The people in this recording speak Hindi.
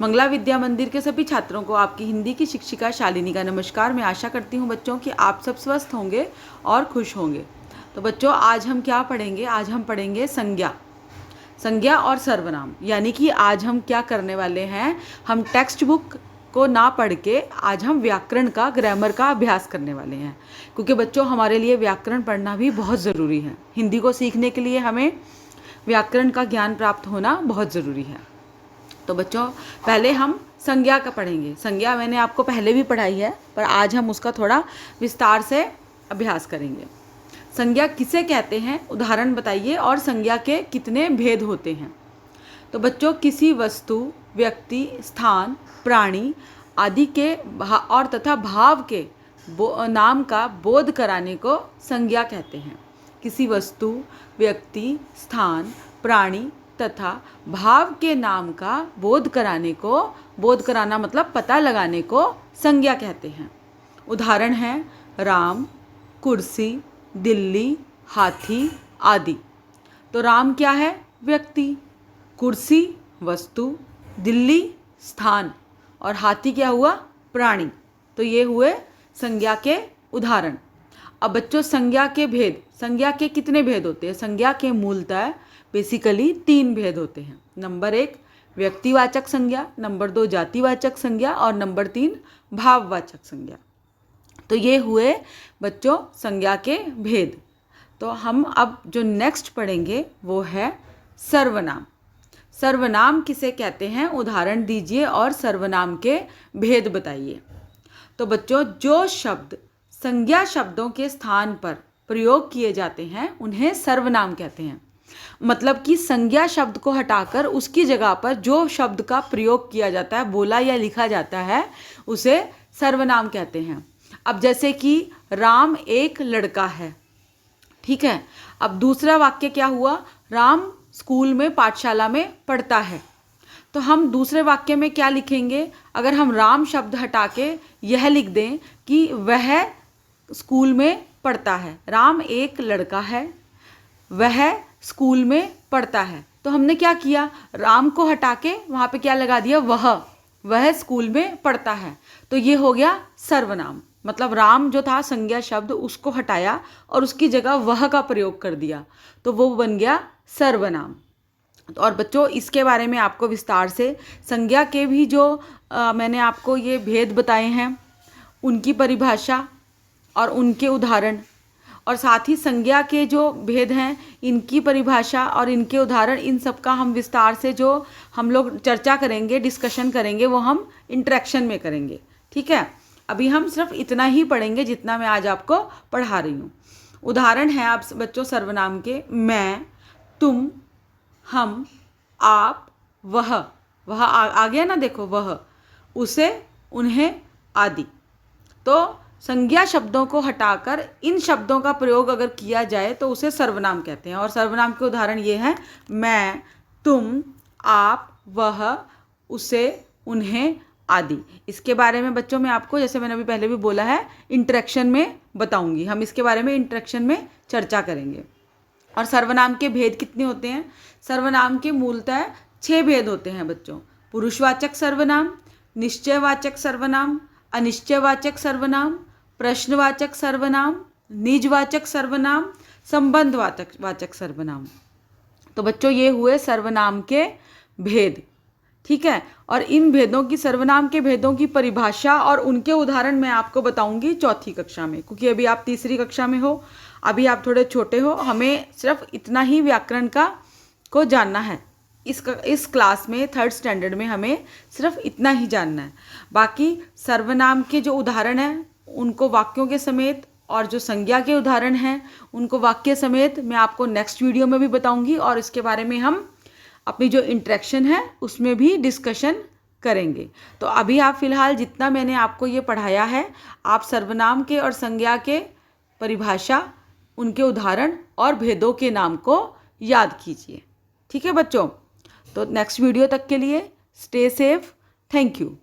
मंगला विद्या मंदिर के सभी छात्रों को आपकी हिंदी की शिक्षिका शालिनी का नमस्कार। मैं आशा करती हूँ बच्चों कि आप सब स्वस्थ होंगे और खुश होंगे। तो बच्चों आज हम क्या पढ़ेंगे? आज हम पढ़ेंगे संज्ञा और सर्वनाम। यानी कि आज हम क्या करने वाले हैं, हम टेक्स्ट बुक को ना पढ़ के आज हम व्याकरण का, ग्रामर का अभ्यास करने वाले हैं। क्योंकि बच्चों हमारे लिए व्याकरण पढ़ना भी बहुत ज़रूरी है। हिंदी को सीखने के लिए हमें व्याकरण का ज्ञान प्राप्त होना बहुत ज़रूरी है। तो बच्चों पहले हम संज्ञा का पढ़ेंगे। संज्ञा मैंने आपको पहले भी पढ़ाई है, पर आज हम उसका थोड़ा विस्तार से अभ्यास करेंगे। संज्ञा किसे कहते हैं, उदाहरण बताइए, और संज्ञा के कितने भेद होते हैं? तो बच्चों किसी वस्तु, व्यक्ति, स्थान, प्राणी आदि के और तथा भाव के नाम का बोध कराने को संज्ञा कहते हैं। किसी वस्तु, व्यक्ति, स्थान, प्राणी तथा भाव के नाम का बोध कराना मतलब पता लगाने को संज्ञा कहते हैं। उदाहरण है राम, कुर्सी, दिल्ली, हाथी आदि। तो राम क्या है? व्यक्ति, कुर्सी वस्तु, दिल्ली स्थान और हाथी क्या हुआ? प्राणी। तो ये हुए संज्ञा के उदाहरण। अब बच्चों संज्ञा के भेद, संज्ञा के कितने भेद होते हैं? संज्ञा के मूलतः बेसिकली 3 भेद होते हैं। नंबर 1 व्यक्तिवाचक संज्ञा, नंबर 2 जातिवाचक संज्ञा और नंबर 3 भाववाचक संज्ञा। तो ये हुए बच्चों संज्ञा के भेद। तो हम अब जो नेक्स्ट पढ़ेंगे वो है सर्वनाम। सर्वनाम किसे कहते हैं? उदाहरण दीजिए और सर्वनाम के भेद बताइए। तो बच्चों जो शब्द संज्ञा शब्दों के स्थान पर प्रयोग किए जाते हैं उन्हें सर्वनाम कहते हैं। मतलब कि संज्ञा शब्द को हटाकर उसकी जगह पर जो शब्द का प्रयोग किया जाता है, बोला या लिखा जाता है, उसे सर्वनाम कहते हैं। अब जैसे कि राम एक लड़का है, ठीक है। अब दूसरा वाक्य क्या हुआ? राम स्कूल में, पाठशाला में पढ़ता है। तो हम दूसरे वाक्य में क्या लिखेंगे? अगर हम राम शब्द हटा के यह लिख दें कि वह स्कूल में पढ़ता है। राम एक लड़का है, वह स्कूल में पढ़ता है। तो हमने क्या किया? राम को हटा के वहाँ पे क्या लगा दिया? वह स्कूल में पढ़ता है। तो ये हो गया सर्वनाम। मतलब राम जो था संज्ञा शब्द, उसको हटाया और उसकी जगह वह का प्रयोग कर दिया, तो वो बन गया सर्वनाम। और बच्चों इसके बारे में आपको विस्तार से संज्ञा के भी जो मैंने आपको ये भेद बताए हैं, उनकी परिभाषा और उनके उदाहरण, और साथ ही संज्ञा के जो भेद हैं इनकी परिभाषा और इनके उदाहरण, इन सब का हम विस्तार से जो हम लोग चर्चा करेंगे, डिस्कशन करेंगे, वो हम इंटरेक्शन में करेंगे। ठीक है, अभी हम सिर्फ इतना ही पढ़ेंगे जितना मैं आज आपको पढ़ा रही हूँ। उदाहरण है आप बच्चों सर्वनाम के, मैं, तुम, हम, आप, वह आ गया ना, देखो वह, उसे, उन्हें आदि। तो संज्ञा शब्दों को हटाकर इन शब्दों का प्रयोग अगर किया जाए तो उसे सर्वनाम कहते हैं। और सर्वनाम के उदाहरण ये हैं मैं, तुम, आप, वह, उसे, उन्हें आदि। इसके बारे में बच्चों मैं आपको, जैसे मैंने अभी पहले भी बोला है, इंटरेक्शन में बताऊंगी। हम इसके बारे में इंटरेक्शन में चर्चा करेंगे। और सर्वनाम के भेद कितने होते हैं? सर्वनाम के मूलतः 6 भेद होते हैं बच्चों। पुरुषवाचक सर्वनाम, निश्चयवाचक सर्वनाम, अनिश्चयवाचक सर्वनाम, प्रश्नवाचक सर्वनाम, निजवाचक सर्वनाम, संबंधवाचक सर्वनाम। तो बच्चों ये हुए सर्वनाम के भेद। ठीक है, और इन भेदों की, सर्वनाम के भेदों की परिभाषा और उनके उदाहरण मैं आपको बताऊंगी चौथी कक्षा में, क्योंकि अभी आप तीसरी कक्षा में हो, अभी आप थोड़े छोटे हो। हमें सिर्फ इतना ही व्याकरण को जानना है। इस क्लास में 3rd स्टैंडर्ड में हमें सिर्फ इतना ही जानना है। बाकी सर्वनाम के जो उदाहरण हैं उनको वाक्यों के समेत, और जो संज्ञा के उदाहरण हैं उनको वाक्य समेत मैं आपको नेक्स्ट वीडियो में भी बताऊंगी। और इसके बारे में हम अपनी जो इंटरेक्शन है उसमें भी डिस्कशन करेंगे। तो अभी आप फिलहाल जितना मैंने आपको ये पढ़ाया है, आप सर्वनाम के और संज्ञा के परिभाषा, उनके उदाहरण और भेदों के नाम को याद कीजिए। ठीक है बच्चों, तो नेक्स्ट वीडियो तक के लिए स्टे सेफ। Thank you.